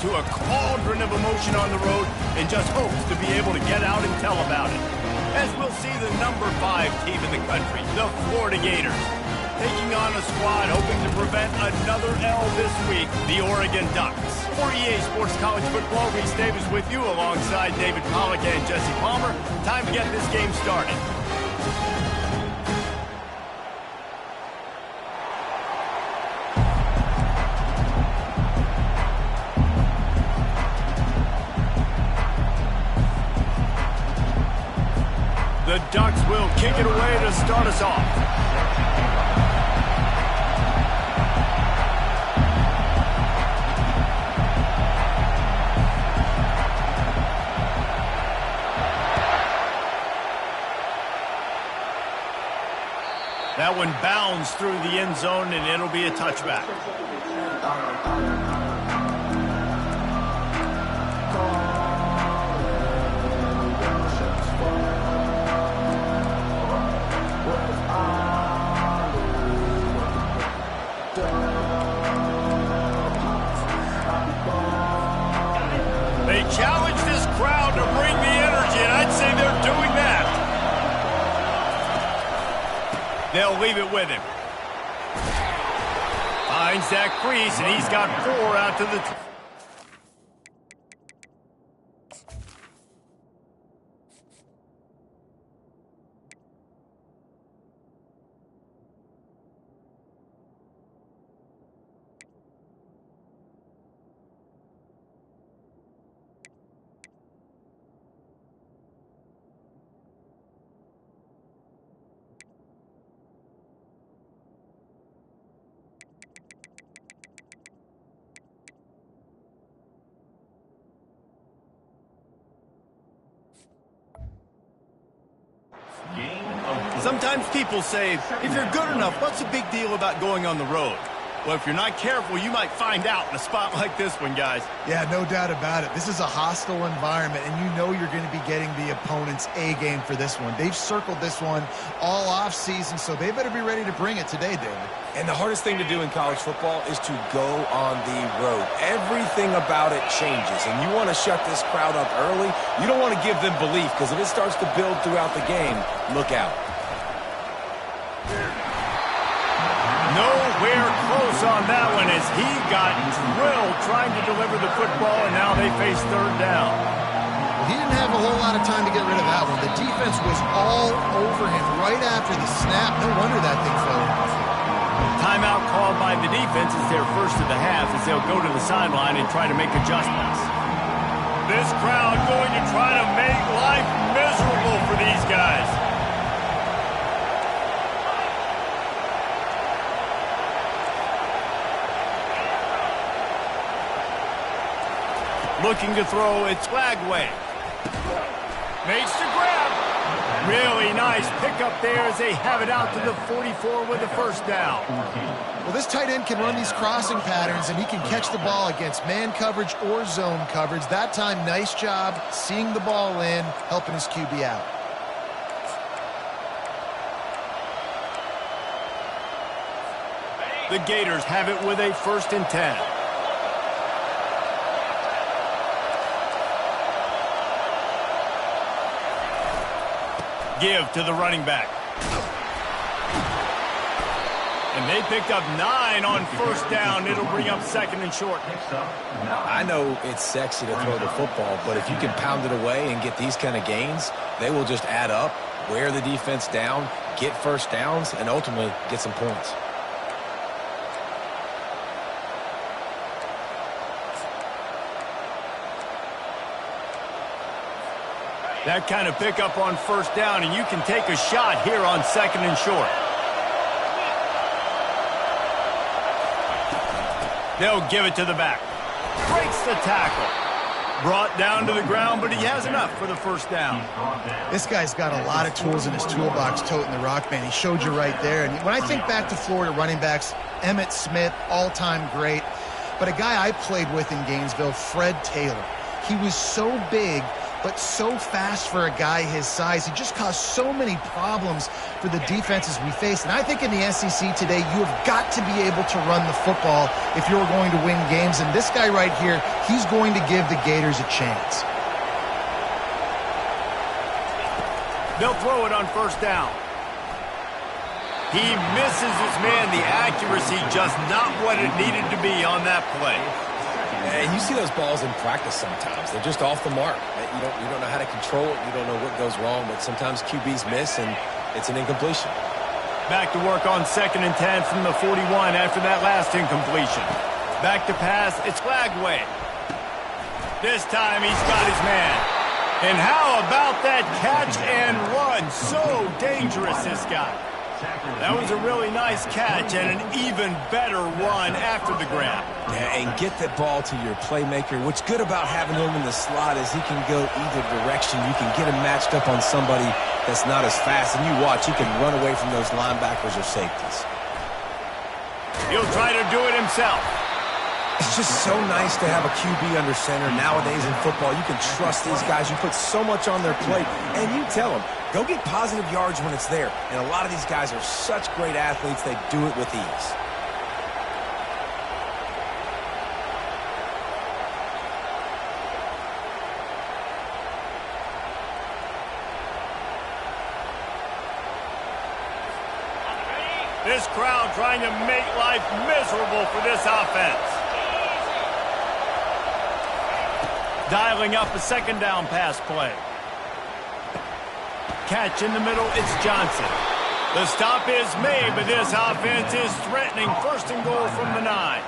into a cauldron of emotion on the road and just hopes to be able to get out and tell about it. As we'll see the number 5 team in the country, the Florida Gators, taking on a squad hoping to prevent another L this week, the Oregon Ducks. For EA Sports College Football, Reese Davis with you alongside David Pollack and Jesse Palmer. Time to get this game started. The Ducks will kick it away to start us off. That one bounds through the end zone, and it'll be a touchback. They challenge this crowd to bring the energy, and I'd say they're doing that. They'll leave it with him. Finds that crease, and he's got 4 out to the... Sometimes people say, if you're good enough, what's the big deal about going on the road? Well, if you're not careful, you might find out in a spot like this one, guys. Yeah, no doubt about it. This is a hostile environment, and you know you're going to be getting the opponent's A game for this one. They've circled this one all off season, so they better be ready to bring it today, David. And the hardest thing to do in college football is to go on the road. Everything about it changes, and you want to shut this crowd up early. You don't want to give them belief, because if it starts to build throughout the game, look out. Nowhere close on that one as he got drilled trying to deliver the football, and now they face 3rd down. Well, he didn't have a whole lot of time to get rid of that one. The defense was all over him right after the snap. No wonder that thing fell. Timeout called by the defense is their first of the half as they'll go to the sideline and try to make adjustments. This crowd going to try to make life miserable for these guys. Looking to throw, it's Flagway. Makes the grab. Really nice pickup there as they have it out to the 44 with a 1st down. Well, this tight end can run these crossing patterns, and he can catch the ball against man coverage or zone coverage. That time, nice job seeing the ball in, helping his QB out. The Gators have it with a 1st and 10. Give to the running back. And they picked up 9 on 1st down. It'll bring up 2nd and short. I know it's sexy to throw the football, but if you can pound it away and get these kind of gains, they will just add up, wear the defense down, get 1st downs, and ultimately get some points. That kind of pickup on 1st down, and you can take a shot here on 2nd and short. They'll give it to the back. Breaks the tackle. Brought down to the ground, but he has enough for the 1st down. This guy's got a lot of tools in his toolbox toting the rock, man. He showed you right there. And when I think back to Florida running backs, Emmitt Smith, all-time great. But a guy I played with in Gainesville, Fred Taylor. He was so big but so fast for a guy his size. He just caused so many problems for the defenses we face. And I think in the SEC today, you have got to be able to run the football if you're going to win games. And this guy right here, he's going to give the Gators a chance. They'll throw it on first down. He misses his man. The accuracy just not what it needed to be on that play. And you see those balls in practice sometimes. They're just off the mark. You don't know how to control it. You don't know what goes wrong, but sometimes QBs miss, and it's an incompletion. Back to work on 2nd and 10 from the 41 after that last incompletion. Back to pass. It's Lagway. This time he's got his man. And how about that catch and run? So dangerous, this guy. That was a really nice catch and an even better run after the grab. Yeah, and get that ball to your playmaker. What's good about having him in the slot is he can go either direction. You can get him matched up on somebody that's not as fast. And you watch, he can run away from those linebackers or safeties. He'll try to do it himself. It's just so nice to have a QB under center. Nowadays in football, you can trust these guys. You put so much on their plate, and you tell them, go get positive yards when it's there. And a lot of these guys are such great athletes, they do it with ease. This crowd trying to make life miserable for this offense. Dialing up a 2nd down pass play. Catch in the middle, it's Johnson. The stop is made, but this offense is threatening 1st and goal from the 9.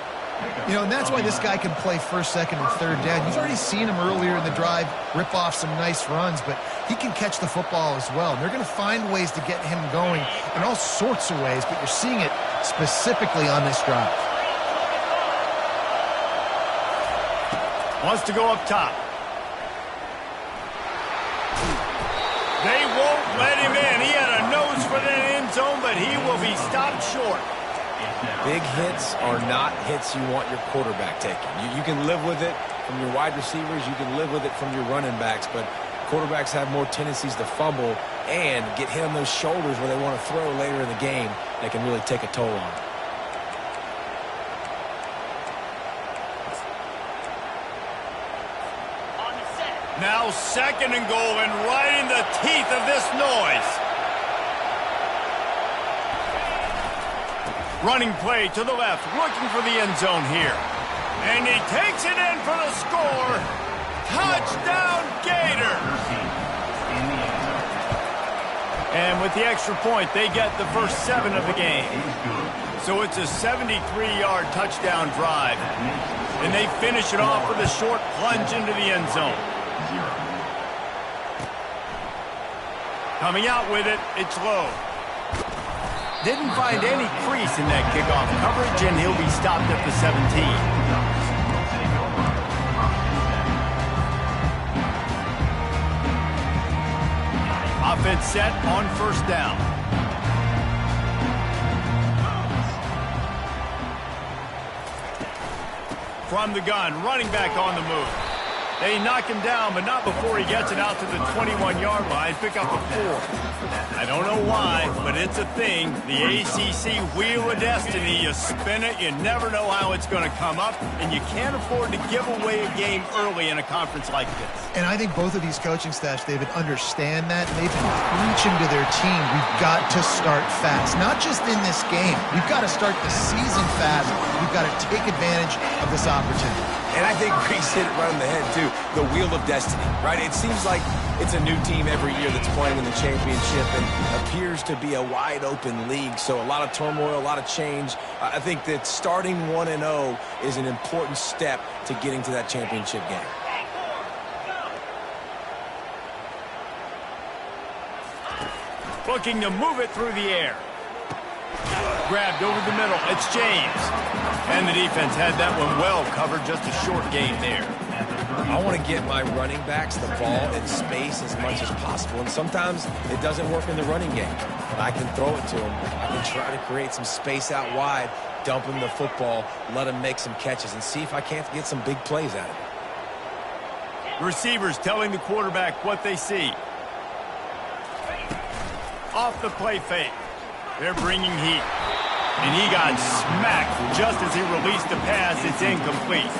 You know, and that's why this guy can play 1st, 2nd, and 3rd down. You've already seen him earlier in the drive rip off some nice runs, but he can catch the football as well. And they're going to find ways to get him going in all sorts of ways, but you're seeing it specifically on this drive. Wants to go up top. They won't let him in. He had a nose for the end zone, but he will be stopped short. Big hits are not hits you want your quarterback taking. You can live with it from your wide receivers. You can live with it from your running backs, but quarterbacks have more tendencies to fumble and get hit on those shoulders where they want to throw later in the game. That can really take a toll on them. Now 2nd and goal and right in the teeth of this noise. Running play to the left, looking for the end zone here. And he takes it in for the score. Touchdown, Gators! And with the extra point, they get the first 7 of the game. So it's a 73-yard touchdown drive. And they finish it off with a short plunge into the end zone. Coming out with it, it's Lowe. Didn't find any crease in that kickoff coverage, and he'll be stopped at the 17. Offense set on 1st down. From the gun, running back on the move. They knock him down, but not before he gets it out to the 21-yard line. Pick up a 4. I don't know why, but it's a thing. The ACC Wheel of Destiny. You spin it, you never know how it's going to come up, and you can't afford to give away a game early in a conference like this. And I think both of these coaching staffs, David, understand that. They've been preaching to their team, we've got to start fast. Not just in this game. We've got to start the season fast. We've got to take advantage of this opportunity. And I think Reese hit it right on the head, too. The Wheel of Destiny, right? It seems like it's a new team every year that's playing in the championship and appears to be a wide-open league. So a lot of turmoil, a lot of change. I think that starting 1-0 is an important step to getting to that championship game. Looking to move it through the air. Grabbed over the middle. It's James. And the defense had that one well covered. Just a short gain there. I want to get my running backs the ball in space as much as possible. And sometimes it doesn't work in the running game. I can throw it to them. I can try to create some space out wide, dump him the football, let him make some catches, and see if I can't get some big plays out of it. Receivers telling the quarterback what they see. Off the play fake. They're bringing heat. And he got smacked just as he released the pass. It's incomplete.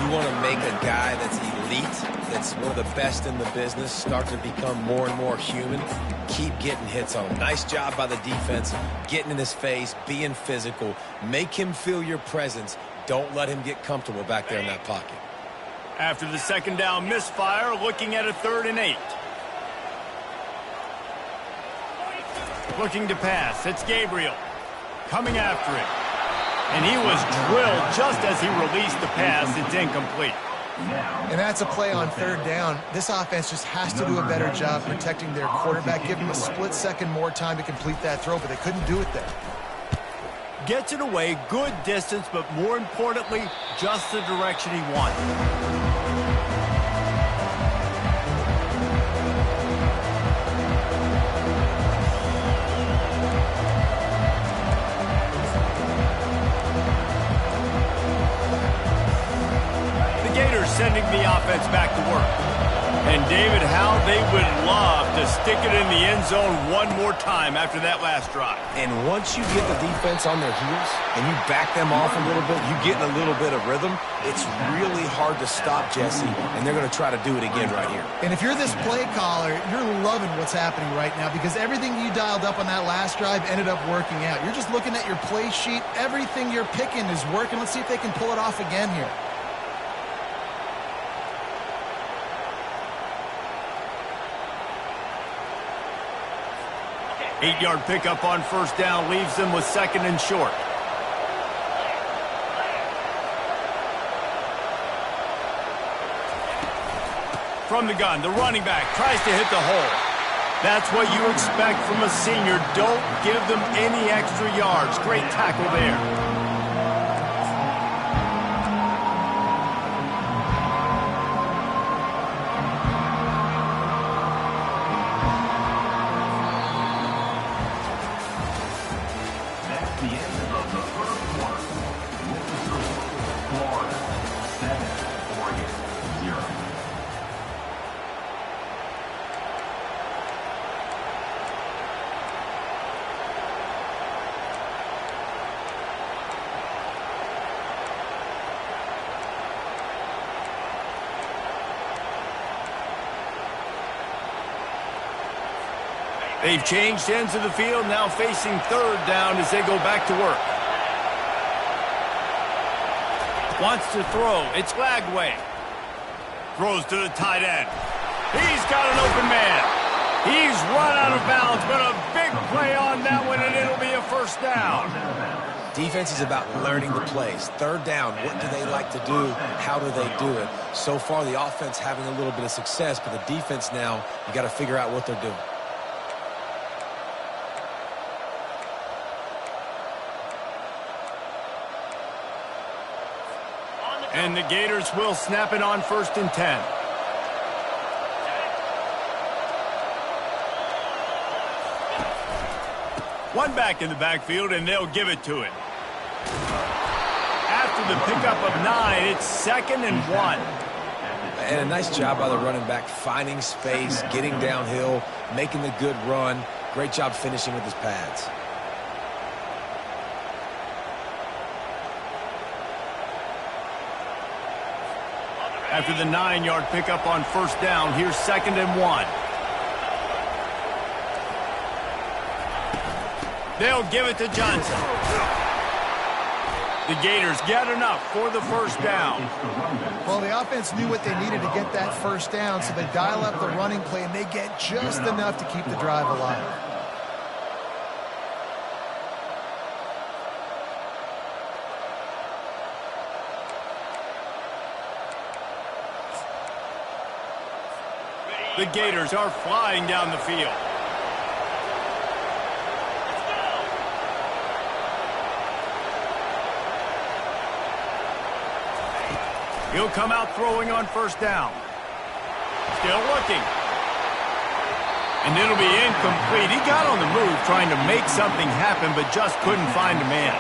You want to make a guy that's elite, that's one of the best in the business, start to become more and more human. Keep getting hits on him. Nice job by the defense, getting in his face, being physical. Make him feel your presence. Don't let him get comfortable back there in that pocket. After the second down misfire, looking at a 3rd and 8. Looking to pass. It's Gabriel. Coming after it. And he was drilled just as he released the pass. It's incomplete. And that's a play on 3rd down. This offense just has to do a better job protecting their quarterback. Give him a split second more time to complete that throw, but they couldn't do it there. Gets it away, good distance, but more importantly, just the direction he wanted. Sending the offense back to work. And David, how they would love to stick it in the end zone one more time after that last drive. And once you get the defense on their heels and you back them off a little bit, you get in a little bit of rhythm, it's really hard to stop, Jesse, and they're going to try to do it again right here. And if you're this play caller, you're loving what's happening right now because everything you dialed up on that last drive ended up working out. You're just looking at your play sheet. Everything you're picking is working. Let's see if they can pull it off again here. 8-yard pickup on 1st down leaves them with 2nd and short. From the gun, the running back tries to hit the hole. That's what you expect from a senior. Don't give them any extra yards. Great tackle there. They've changed ends of the field, now facing 3rd down as they go back to work. Wants to throw. It's Lagway. Throws to the tight end. He's got an open man. He's run out of bounds, but a big play on that one, and it'll be a 1st down. Defense is about learning the plays. 3rd down, what do they like to do? How do they do it? So far, the offense having a little bit of success, but the defense now, you got to figure out what they're doing. And the Gators will snap it on 1st and 10. One back in the backfield, and they'll give it to him. After the pickup of 9, it's 2nd and 1. And a nice job by the running back, finding space, getting downhill, making the good run. Great job finishing with his pads. After the 9-yard pickup on 1st down, here's 2nd and 1. They'll give it to Johnson. The Gators get enough for the 1st down. Well, the offense knew what they needed to get that 1st down, so they dial up the running play, and they get just enough to keep the drive alive. The Gators are flying down the field. He'll come out throwing on 1st down. Still looking. And it'll be incomplete. He got on the move trying to make something happen, but just couldn't find a man.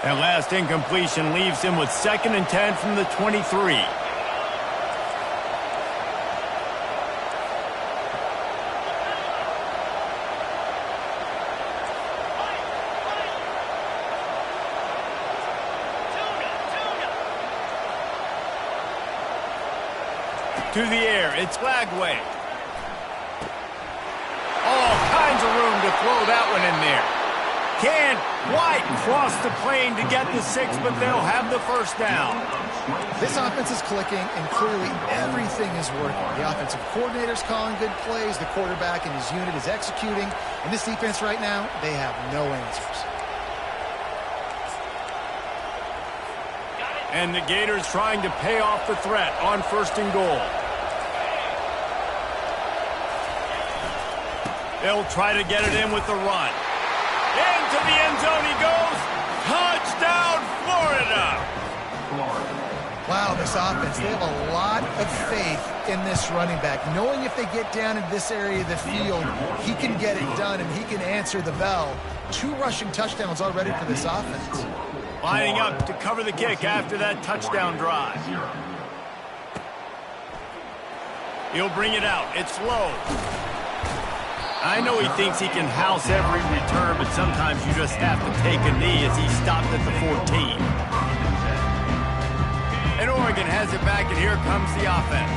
That last incompletion leaves him with 2nd and 10 from the 23. To the air, it's Lagway. All kinds of room to throw that one in there. Can't quite cross the plane to get the 6, but they'll have the first down. This offense is clicking, and clearly everything is working. The offensive coordinator's calling good plays. The quarterback and his unit is executing. And this defense right now, they have no answers. And the Gators trying to pay off the threat on 1st and goal. They'll try to get it in with the run. Into the end zone he goes. Touchdown, Florida! Wow, this offense, they have a lot of faith in this running back. Knowing if they get down in this area of the field, he can get it done and he can answer the bell. 2 rushing touchdowns already for this offense. Lining up to cover the kick after that touchdown drive. He'll bring it out. It's low. I know he thinks he can house every return, but sometimes you just have to take a knee as he stopped at the 14. And Oregon has it back, and here comes the offense.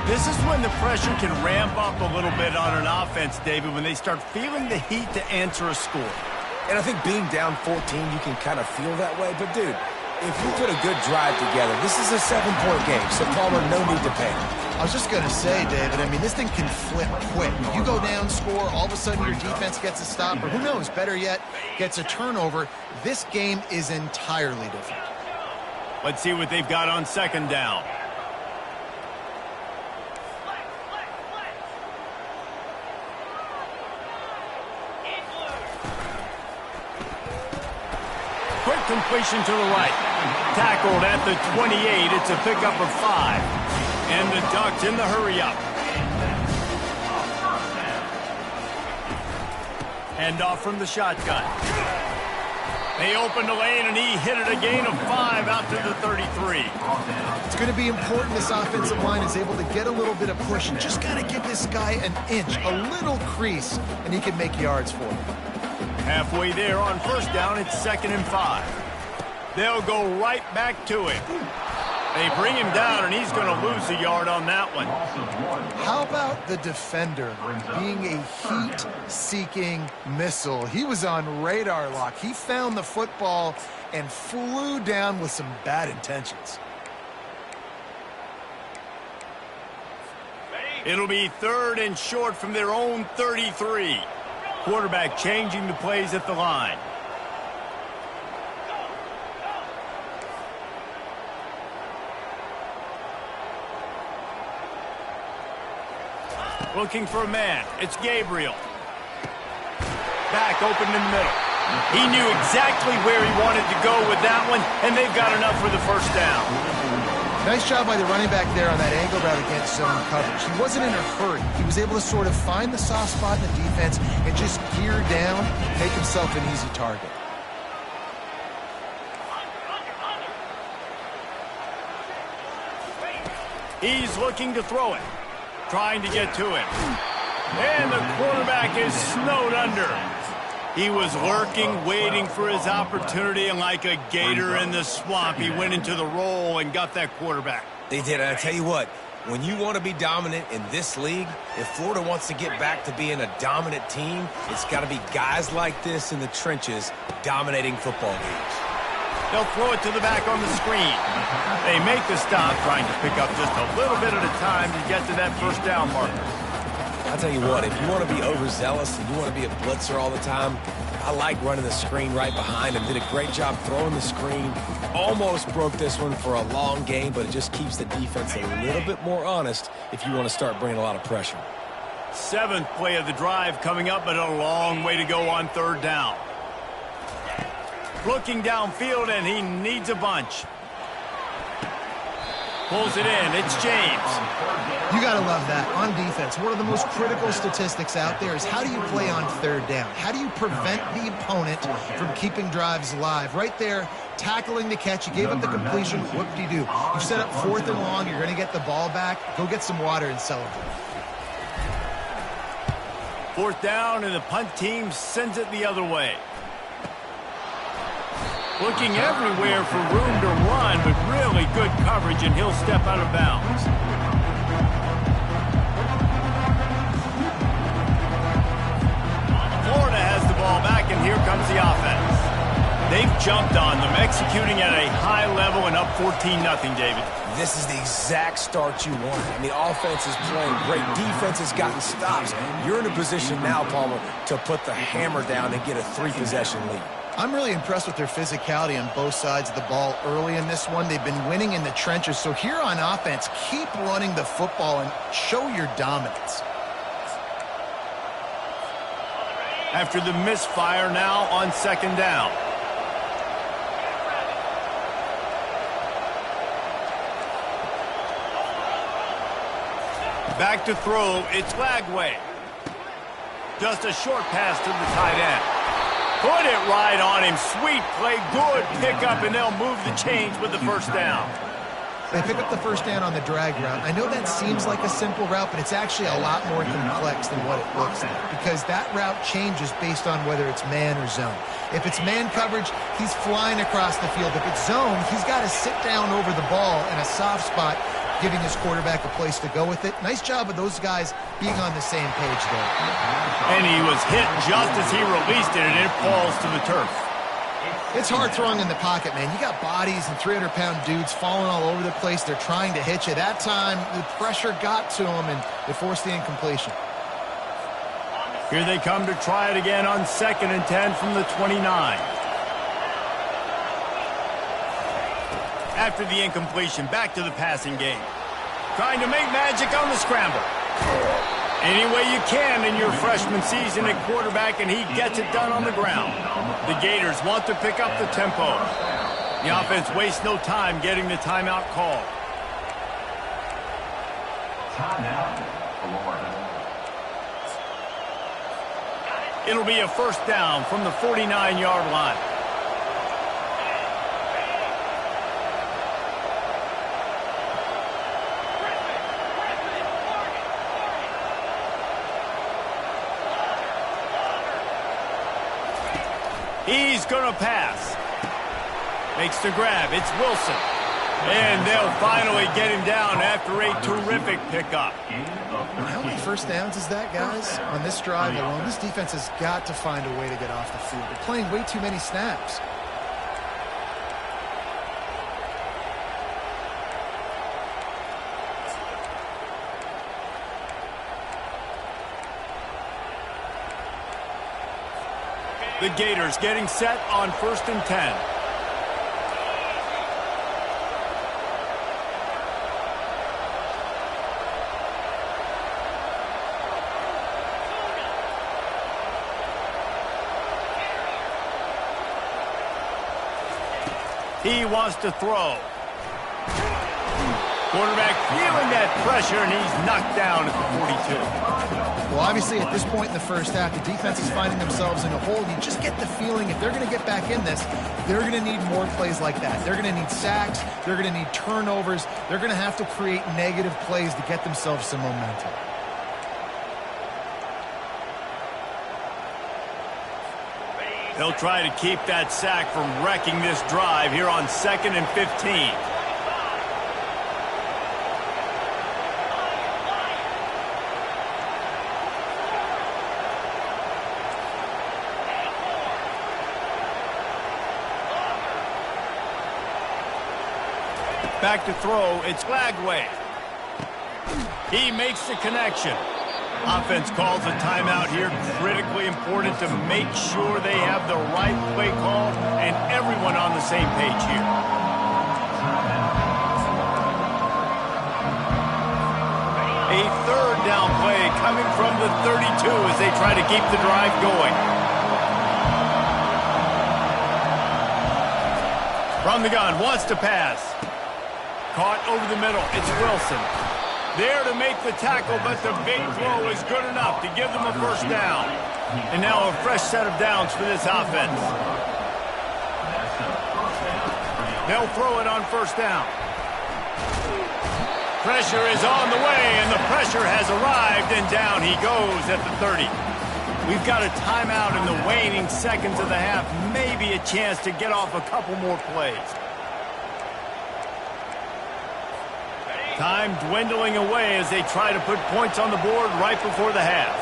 This is when the pressure can ramp up a little bit on an offense, David, when they start feeling the heat to answer a score. And I think being down 14, you can kind of feel that way. But, dude, if you put a good drive together, this is a 7-point game, so Palmer, no need to panic. I was just going to say, David, I mean, this thing can flip quick. You go down, score, all of a sudden your defense gets a stop, or who knows, better yet, gets a turnover. This game is entirely different. Let's see what they've got on 2nd down. Quick completion to the right. Tackled at the 28. It's a pickup of 5. And the Ducks in the hurry-up. Hand off from the shotgun. They opened the lane, and he hit it a gain of 5 out to the 33. It's going to be important this offensive line is able to get a little bit of push and just got to give this guy an inch, a little crease, and he can make yards for him. Halfway there on 1st down, it's 2nd and 5. They'll go right back to him. They bring him down, and he's going to lose a yard on that one. How about the defender being a heat-seeking missile? He was on radar lock. He found the football and flew down with some bad intentions. It'll be 3rd and short from their own 33. Quarterback changing the plays at the line. Looking for a man. It's Gabriel. Back open in the middle. He knew exactly where he wanted to go with that one, and they've got enough for the 1st down. Nice job by the running back there on that angle route against zone coverage. He wasn't in a hurry. He was able to sort of find the soft spot in the defense and just gear down, make himself an easy target. He's looking to throw it. Trying to get to him. And the quarterback is snowed under. He was lurking, waiting for his opportunity, and like a gator in the swamp, he went into the roll and got that quarterback. They did, and I tell you what, when you want to be dominant in this league, if Florida wants to get back to being a dominant team, it's got to be guys like this in the trenches dominating football games. They'll throw it to the back on the screen. They make the stop, trying to pick up just a little bit at a time to get to that 1st down marker. I'll tell you what, if you want to be overzealous and you want to be a blitzer all the time, I like running the screen right behind him. Did a great job throwing the screen. Almost broke this one for a long game, but it just keeps the defense a little bit more honest if you want to start bringing a lot of pressure. 7th play of the drive coming up, but a long way to go on 3rd down. Looking downfield, and he needs a bunch. Pulls it in. It's James. You got to love that. On defense, one of the most critical statistics out there is how do you play on third down? How do you prevent the opponent from keeping drives alive? Right there, tackling the catch. You gave up the completion. Whoop-de-doo. You set up 4th and long. You're going to get the ball back. Go get some water and celebrate. 4th down, and the punt team sends it the other way. Looking everywhere for room to run, but really good coverage, and he'll step out of bounds. Florida has the ball back, and here comes the offense. They've jumped on them, executing at a high level and up 14-0, David. This is the exact start you want. I mean, offense is playing great. Defense has gotten stops. You're in a position now, Palmer, to put the hammer down and get a 3-possession lead. I'm really impressed with their physicality on both sides of the ball early in this one. They've been winning in the trenches. So here on offense, keep running the football and show your dominance. After the misfire, now on 2nd down. Back to throw, it's Lagway. Just a short pass to the tight end. Put it right on him. Sweet play, good pickup, and they'll move the chains with the 1st down. They pick up the 1st down on the drag route. I know that seems like a simple route, but it's actually a lot more complex than what it looks like because that route changes based on whether it's man or zone. If it's man coverage, he's flying across the field. If it's zone, he's got to sit down over the ball in a soft spot, giving his quarterback a place to go with it. Nice job of those guys being on the same page there. And he was hit just as he released it, and it falls to the turf. It's hard throwing in the pocket, man. You got bodies and 300-pound dudes falling all over the place. They're trying to hit you. That time, the pressure got to him, and it forced the incompletion. Here they come to try it again on 2nd and 10 from the 29. After the incompletion, back to the passing game. Trying to make magic on the scramble. Any way you can in your freshman season at quarterback, and he gets it done on the ground. The Gators want to pick up the tempo. The offense wastes no time getting the timeout called. It'll be a 1st down from the 49-yard line. He's going to pass. Makes the grab. It's Wilson. And they'll finally get him down after a terrific pickup. How many 1st downs is that, guys? On this drive alone, this defense has got to find a way to get off the field. They're playing way too many snaps. The Gators getting set on 1st and 10. He wants to throw. Quarterback feeling that pressure, and he's knocked down at the 42. Well, obviously, at this point in the 1st half, the defense is finding themselves in a hole. You just get the feeling if they're going to get back in this, they're going to need more plays like that. They're going to need sacks. They're going to need turnovers. They're going to have to create negative plays to get themselves some momentum. They'll try to keep that sack from wrecking this drive here on 2nd and 15. Back to throw, it's Lagway. He makes the connection. Offense calls a timeout here. Critically important to make sure they have the right play call and everyone on the same page here. A 3rd down play coming from the 32 as they try to keep the drive going. From the gun, wants to pass. Caught over the middle. It's Wilson. There to make the tackle, but the big throw is good enough to give them a first down. And now a fresh set of downs for this offense. They'll throw it on first down. Pressure is on the way, and the pressure has arrived, and down he goes at the 30. We've got a timeout in the waning seconds of the half. Maybe a chance to get off a couple more plays. Time dwindling away as they try to put points on the board right before the half.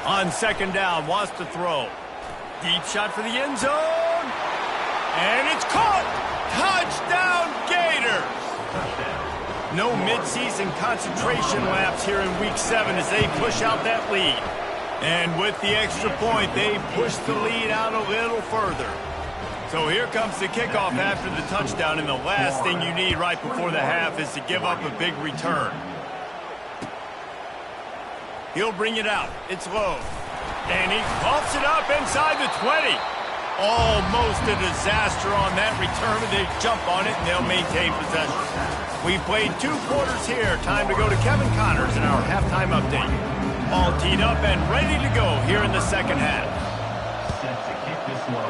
On second down, wants to throw. Deep shot for the end zone. And it's caught. Touchdown, Gators. No midseason concentration laps here in Week 7 as they push out that lead. And with the extra point, they push the lead out a little further. So here comes the kickoff after the touchdown, and the last thing you need right before the half is to give up a big return. He'll bring it out. It's low. And he pumps it up inside the 20. Almost a disaster on that return. They jump on it, and they'll maintain possession. We've played 2 quarters here. Time to go to Kevin Connors in our halftime update. All teed up and ready to go here in the second half. Set to kick this one.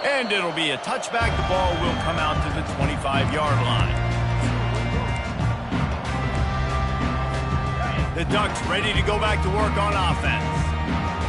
And it'll be a touchback. The ball will come out to the 25-yard line. The Ducks ready to go back to work on offense.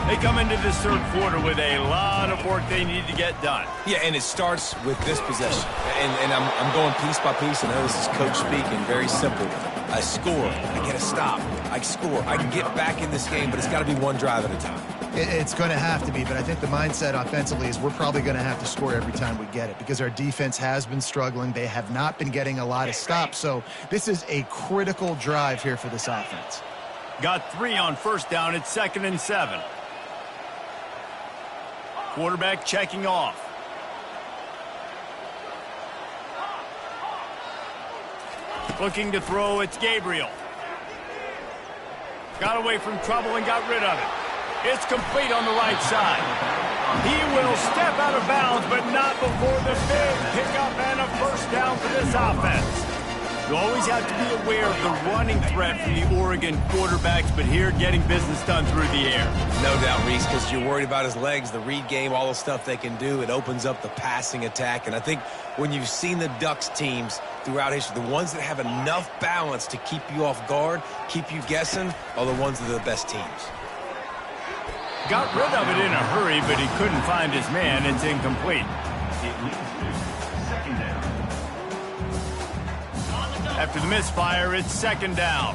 They come into this third quarter with a lot of work they need to get done. Yeah, and it starts with this possession. And I'm going piece by piece. I know this is coach speaking, very simple. I score, I get a stop, I score. I can get back in this game, but it's got to be one drive at a time. It's going to have to be, but I think the mindset offensively is we're probably going to have to score every time we get it because our defense has been struggling. They have not been getting a lot of stops, so this is a critical drive here for this offense. Got 3 on first down. It's 2nd and 7. Quarterback checking off. Looking to throw, it's Gabriel. Got away from trouble and got rid of it. It's complete on the right side. He will step out of bounds, but not before the big pickup and a first down for this offense. You always have to be aware of the running threat from the Oregon quarterbacks, but here getting business done through the air. No doubt, Reese, because you're worried about his legs, the read game, all the stuff they can do. It opens up the passing attack. And I think when you've seen the Ducks teams throughout history, the ones that have enough balance to keep you off guard, keep you guessing, are the ones that are the best teams. Got rid of it in a hurry, but he couldn't find his man. It's incomplete. Second down. After the misfire, it's 2nd down.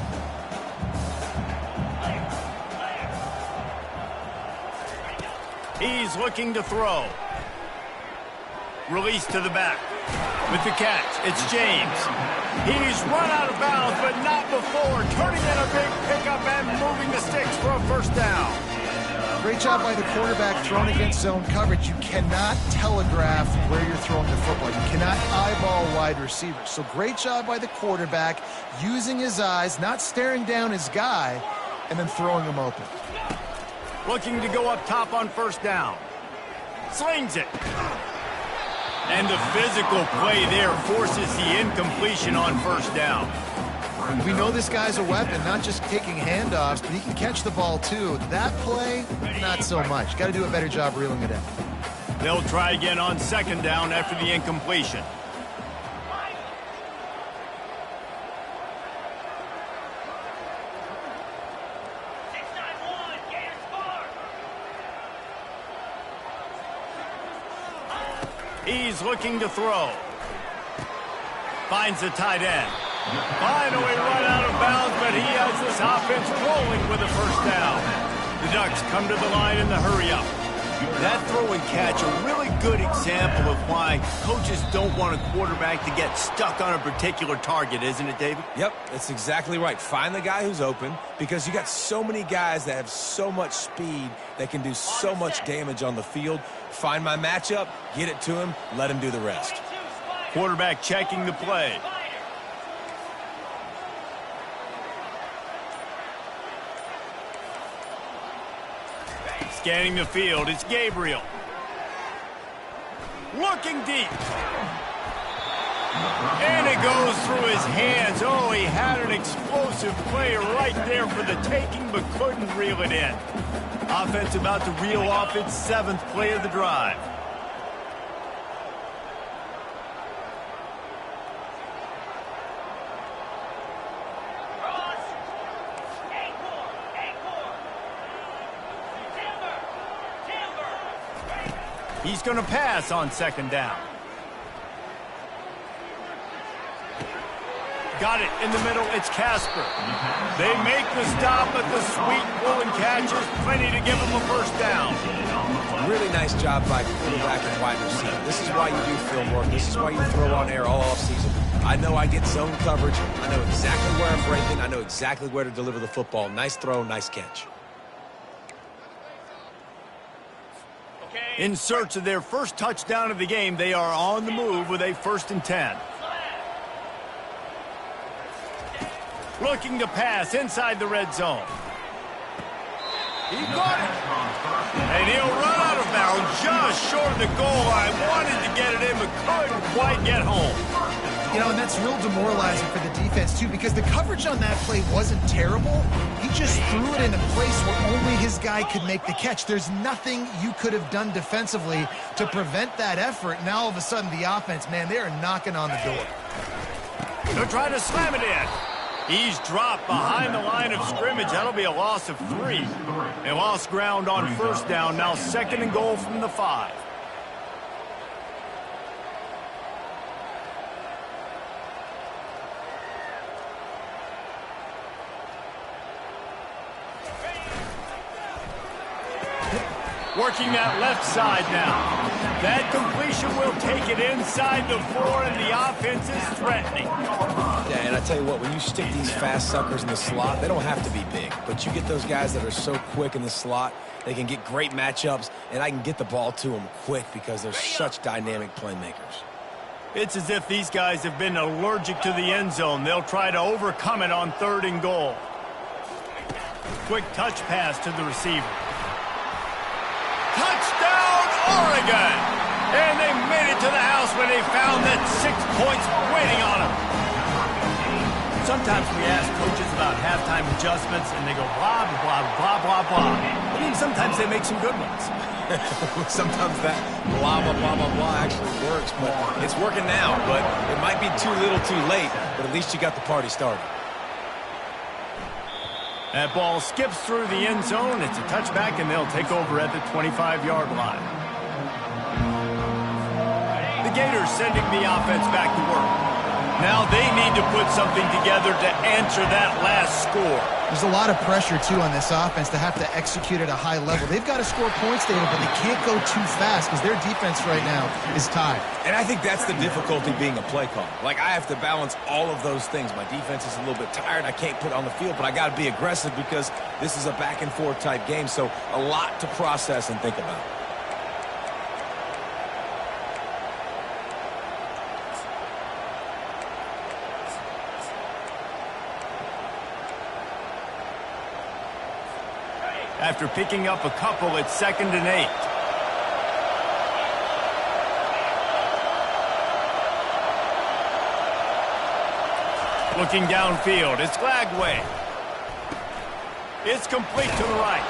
He's looking to throw. Release to the back. With the catch, it's James. He's run out of bounds, but not before turning in a big pickup and moving the sticks for a first down. Great job by the quarterback thrown against zone coverage. You cannot telegraph where you're throwing the football. You cannot eyeball wide receivers. So great job by the quarterback using his eyes, not staring down his guy, and then throwing him open. Looking to go up top on first down. Slings it. And the physical play there forces the incompletion on first down. We know this guy's a weapon, not just taking handoffs, but he can catch the ball too. That play, not so much. Got to do a better job reeling it in. They'll try again on 2nd down after the incompletion. He's looking to throw. Finds the tight end. Finally run out of bounds, but he has this offense rolling with a first down. The Ducks come to the line in the hurry-up. That throw and catch, a really good example of why coaches don't want a quarterback to get stuck on a particular target, isn't it, David? Yep, that's exactly right. Find the guy who's open because you got so many guys that have so much speed that can do so much damage on the field. Find my matchup, get it to him, let him do the rest. Quarterback checking the play. Scanning the field, it's Gabriel. Looking deep. And it goes through his hands. Oh, he had an explosive play right there for the taking, but couldn't reel it in. Offense about to reel off its 7th play of the drive. He's going to pass on 2nd down. Got it in the middle. It's Casper. They make the stop, but the sweet pulling catch is plenty to give them a 1st down. Really nice job by quarterback and wide receiver. This is why you do film work. This is why you throw on air all offseason. I know I get zone coverage. I know exactly where I'm breaking. I know exactly where to deliver the football. Nice throw, nice catch. In search of their 1st touchdown of the game, they are on the move with a 1st and 10. Looking to pass inside the red zone. He got it. And he'll run out of bounds just short of the goal line. Wanted to get it in, but couldn't quite get home. You know, and that's real demoralizing for the defense, too, because the coverage on that play wasn't terrible. He just threw it in a place where only his guy could make the catch. There's nothing you could have done defensively to prevent that effort. Now, all of a sudden, the offense, man, they are knocking on the door. They're trying to slam it in. He's dropped behind the line of scrimmage. That'll be a loss of 3. They lost ground on 1st down. Now 2nd and goal from the 5. Working that left side now. That completion will take it inside the 4, and the offense is threatening. Yeah, and I tell you what, when you stick these fast suckers in the slot, they don't have to be big. But you get those guys that are so quick in the slot, they can get great matchups, and I can get the ball to them quick because they're such dynamic playmakers. It's as if these guys have been allergic to the end zone. They'll try to overcome it on 3rd and goal. Quick touch pass to the receiver. Touchdown, Oregon! And they made it to the house when they found that 6 points waiting on them. Sometimes we ask coaches about halftime adjustments, and they go blah, blah, blah, blah, blah. I mean, sometimes they make some good ones. Sometimes that blah, blah, blah, blah, blah actually works, but it's working now. But it might be too little too late, but at least you got the party started. That ball skips through the end zone. It's a touchback, and they'll take over at the 25-yard line. The Gators sending the offense back to work. Now they need to put something together to answer that last score. There's a lot of pressure, too, on this offense to have to execute at a high level. They've got to score points, David, but they can't go too fast because their defense right now is tied. And I think that's the difficulty being a play caller. Like, I have to balance all of those things. My defense is a little bit tired. I can't put it on the field, but I got to be aggressive because this is a back-and-forth type game, so a lot to process and think about. After picking up a couple, it's 2nd and 8. Looking downfield, it's Glagway. It's complete to the right.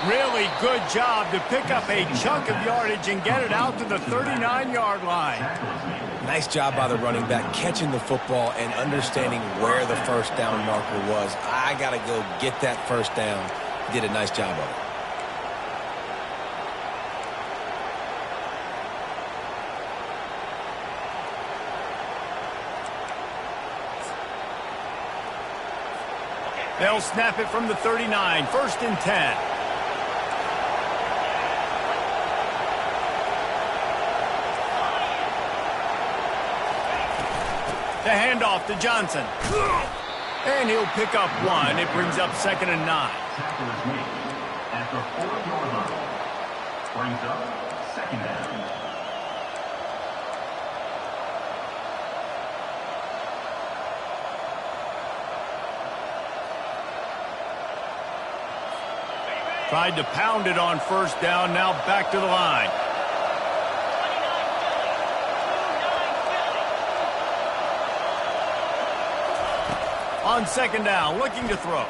Really good job to pick up a chunk of yardage and get it out to the 39-yard line. Nice job by the running back, catching the football and understanding where the 1st down marker was. I got to go get that 1st down. Did a nice job of it. They'll snap it from the 39, 1st and 10. The handoff to Johnson. And he'll pick up 1. It brings up 2nd and 9. Tackle is made at the 4-yard line. Brings up 2nd down. Tried to pound it on first down, now back to the line. On second down, looking to throw.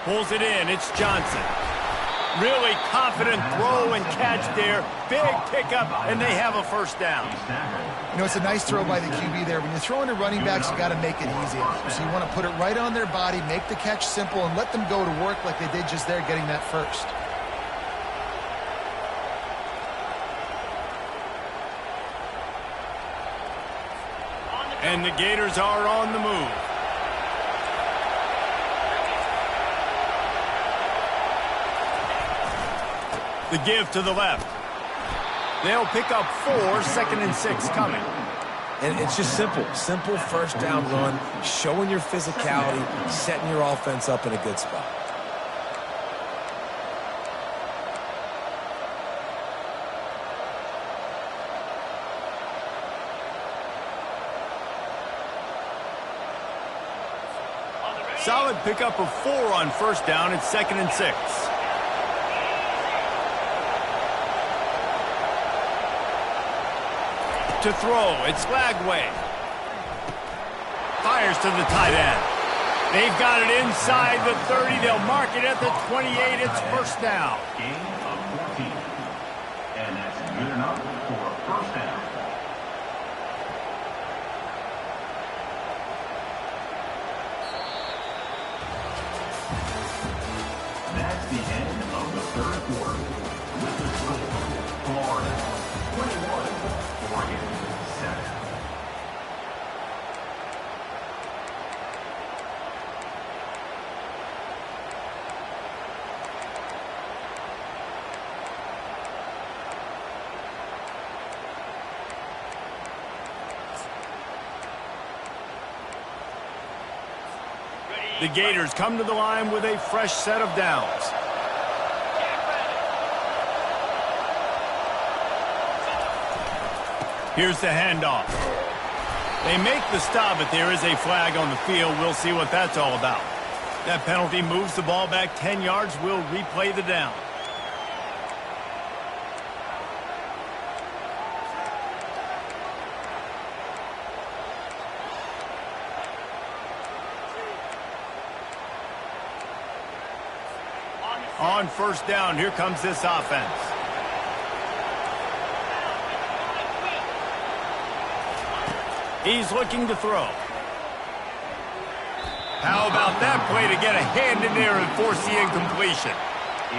Pulls it in, it's Johnson. Really confident throw and catch there. Big pickup, and they have a first down. You know, it's a nice throw by the QB there. When you're throwing to running backs, you got to make it easy. So you want to put it right on their body, make the catch simple, and let them go to work like they did just there, getting that first. And the Gators are on the move. The give to the left. They'll pick up 4, 2nd and 6 coming. And it's just simple. Simple first down run, showing your physicality, setting your offense up in a good spot. Solid pickup of 4 on first down. It's 2nd and 6. To throw, it's Lagway. Fires to the tight end. They've got it inside the 30. They'll mark it at the 28. It's first down. Gain of 14. And that's good enough for a first down. That's the end of the third quarter. With the score, Florida 21, Oregon 7. The Gators come to the line with a fresh set of downs. Here's the handoff. They make the stop, but there is a flag on the field. We'll see what that's all about. That penalty moves the ball back 10 yards. We'll replay the down. On first down, here comes this offense. He's looking to throw. How about that play to get a hand in there and force the incompletion?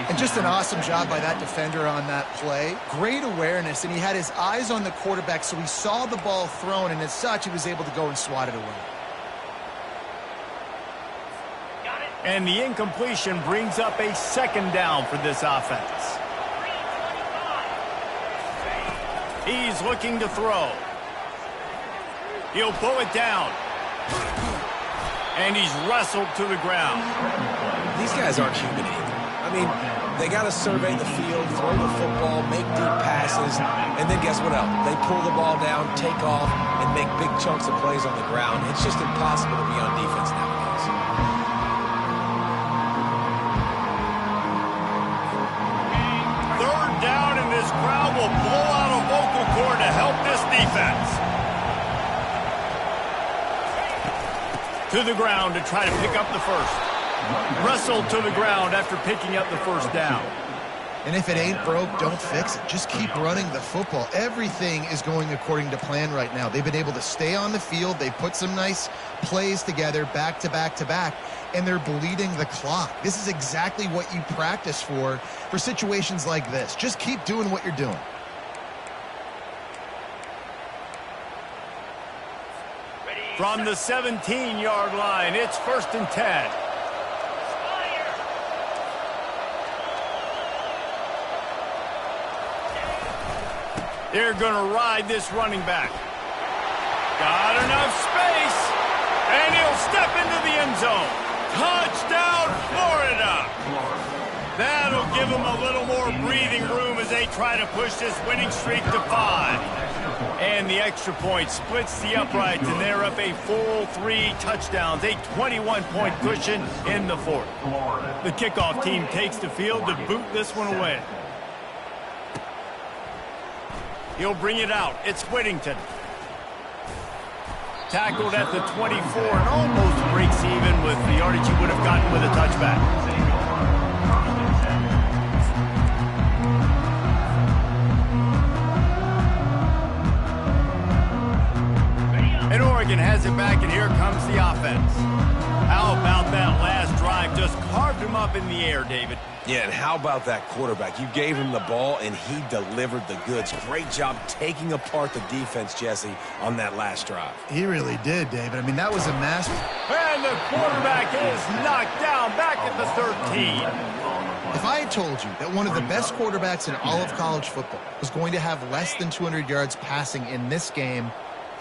And just an awesome job by that defender on that play. Great awareness, and he had his eyes on the quarterback, so he saw the ball thrown, and as such, he was able to go and swat it away. And the incompletion brings up a second down for this offense. He's looking to throw. He'll pull it down. And he's wrestled to the ground. These guys aren't human either. I mean, they got to survey the field, throw the football, make deep passes, and then guess what else? They pull the ball down, take off, and make big chunks of plays on the ground. It's just impossible to be on defense nowadays. Third down, and this crowd will blow out a vocal cord to help this defense. To the ground to try to pick up the first. Wrestled to the ground after picking up the first down. And if it ain't broke, don't fix it. Just keep running the football. Everything is going according to plan right now. They've been able to stay on the field. They put some nice plays together back to back to back, and they're bleeding the clock. This is exactly what you practice for situations like this. Just keep doing what you're doing. From the 17-yard line, it's 1st and 10. They're going to ride this running back. Got enough space, and he'll step into the end zone. Touchdown, Florida! That'll give them a little more breathing room as they try to push this winning streak to 5. And the extra point splits the uprights, and they're up a full 3 touchdowns, a 21-point cushion in the fourth. The kickoff team takes the field to boot this one away. He'll bring it out. It's Whittington. Tackled at the 24 and almost breaks even with the yardage he would have gotten with a touchback. And Oregon has it back, and here comes the offense. How about that last drive? Just carved him up in the air, David. Yeah, and how about that quarterback? You gave him the ball, and he delivered the goods. Great job taking apart the defense, Jesse, on that last drive. He really did, David. I mean, that was a master. And the quarterback is knocked down back at the 13. If I had told you that one of the best quarterbacks in all of college football was going to have less than 200 yards passing in this game,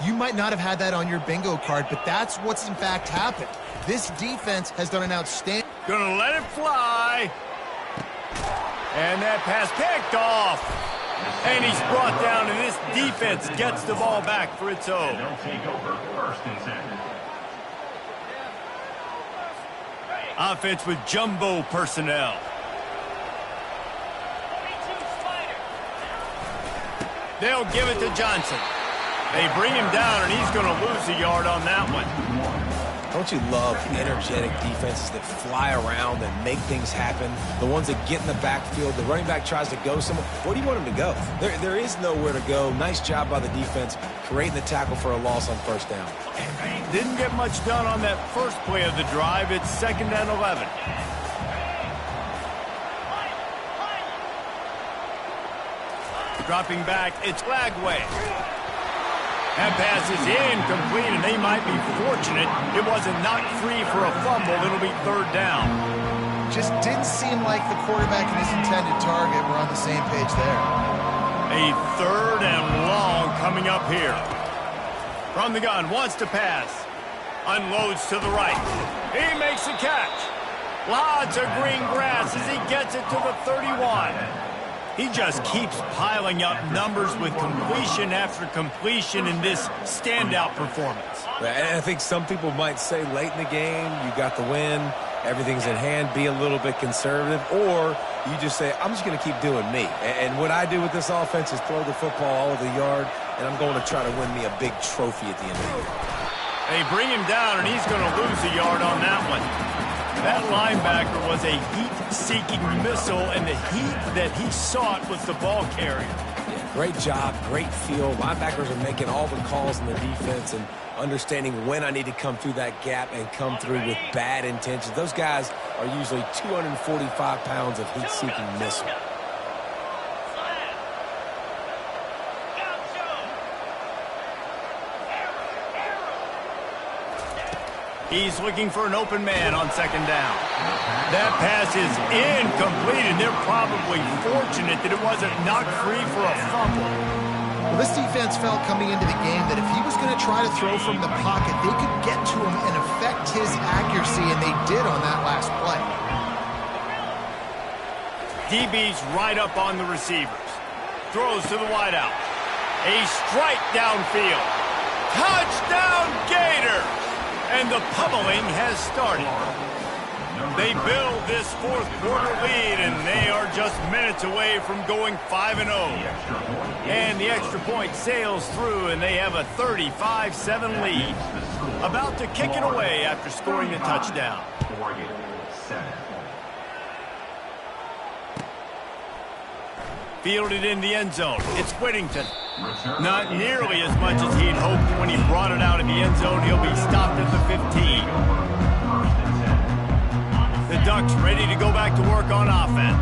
you might not have had that on your bingo card, but that's what's in fact happened. This defense has done an outstanding... Gonna let it fly. And that pass picked off. And he's brought down, and this defense gets the ball back for its own. They'll take over 1st and 10. Offense with jumbo personnel. They'll give it to Johnson. They bring him down, and he's going to lose a yard on that one. Don't you love energetic defenses that fly around and make things happen? The ones that get in the backfield, the running back tries to go somewhere. Where do you want him to go? There is nowhere to go. Nice job by the defense creating the tackle for a loss on 1st down. Didn't get much done on that first play of the drive. It's 2nd and 11. Dropping back, it's Lagway. That pass is incomplete, and they might be fortunate it wasn't knocked free for a fumble. It'll be 3rd down. Just didn't seem like the quarterback and his intended target were on the same page there. A 3rd and long coming up here. From the gun, wants to pass. Unloads to the right. He makes the catch. Lots of green grass as he gets it to the 31. He just keeps piling up numbers with completion after completion in this standout performance. And I think some people might say late in the game, you got the win, everything's in hand, be a little bit conservative, or you just say, I'm just going to keep doing me. And what I do with this offense is throw the football all over the yard, and I'm going to try to win me a big trophy at the end of the year. They bring him down, and he's going to lose a yard on that one. That linebacker was a heat-seeking missile, and the heat that he sought was the ball carrier. Yeah, great job, great feel. Linebackers are making all the calls in the defense and understanding when I need to come through that gap and come through with bad intentions. Those guys are usually 245 pounds of heat-seeking missile. He's looking for an open man on 2nd down. That pass is incomplete, and they're probably fortunate that it wasn't knocked free for a fumble. Well, this defense felt coming into the game that if he was going to try to throw from the pocket, they could get to him and affect his accuracy, and they did on that last play. DB's right up on the receivers. Throws to the wideout. A strike downfield. Touchdown, Gator! And the pummeling has started. They build this 4th quarter lead, and they are just minutes away from going 5-0. And the extra point sails through, and they have a 35-7 lead. About to kick it away after scoring a touchdown. Fielded in the end zone. It's Whittington. Not nearly as much as he'd hoped when he brought it out of the end zone. He'll be stopped at the 15. The Ducks ready to go back to work on offense.